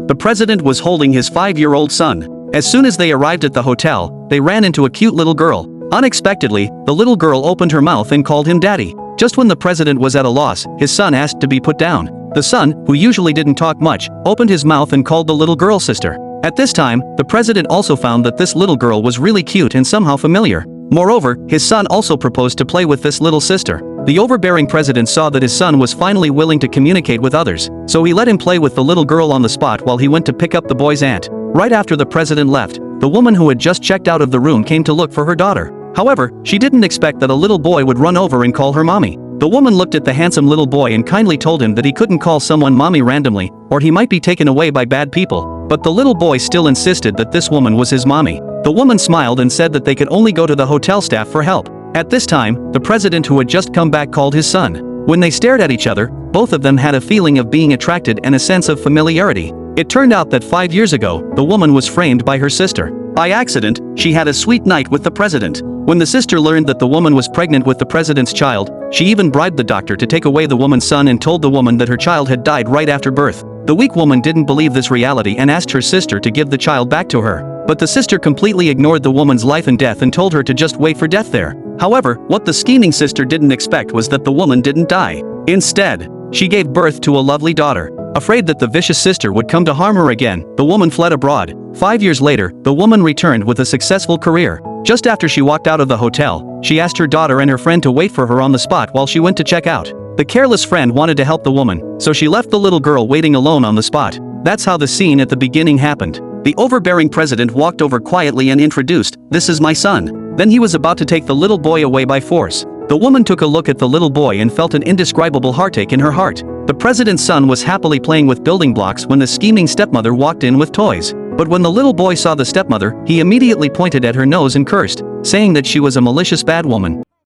The president was holding his 5-year-old son. As soon as they arrived at the hotel, they ran into a cute little girl. Unexpectedly, the little girl opened her mouth and called him daddy. Just when the president was at a loss, his son asked to be put down. The son, who usually didn't talk much, opened his mouth and called the little girl sister. At this time, the president also found that this little girl was really cute and somehow familiar. Moreover, his son also proposed to play with this little sister. The overbearing president saw that his son was finally willing to communicate with others, so he let him play with the little girl on the spot while he went to pick up the boy's aunt. Right after the president left, the woman who had just checked out of the room came to look for her daughter. However, she didn't expect that a little boy would run over and call her mommy. The woman looked at the handsome little boy and kindly told him that he couldn't call someone mommy randomly, or he might be taken away by bad people. But the little boy still insisted that this woman was his mommy. The woman smiled and said that they could only go to the hotel staff for help. At this time, the president who had just come back called his son. When they stared at each other, both of them had a feeling of being attracted and a sense of familiarity. It turned out that 5 years ago, the woman was framed by her sister. By accident, she had a sweet night with the president. When the sister learned that the woman was pregnant with the president's child, she even bribed the doctor to take away the woman's son and told the woman that her child had died right after birth. The weak woman didn't believe this reality and asked her sister to give the child back to her. But the sister completely ignored the woman's life and death and told her to just wait for death there. However, what the scheming sister didn't expect was that the woman didn't die. Instead, she gave birth to a lovely daughter. Afraid that the vicious sister would come to harm her again, the woman fled abroad. 5 years later, the woman returned with a successful career. Just after she walked out of the hotel, she asked her daughter and her friend to wait for her on the spot while she went to check out. The careless friend wanted to help the woman, so she left the little girl waiting alone on the spot. That's how the scene at the beginning happened. The overbearing president walked over quietly and introduced, "This is my son." Then he was about to take the little boy away by force. The woman took a look at the little boy and felt an indescribable heartache in her heart. The president's son was happily playing with building blocks when the scheming stepmother walked in with toys. But when the little boy saw the stepmother, he immediately pointed at her nose and cursed, saying that she was a malicious bad woman.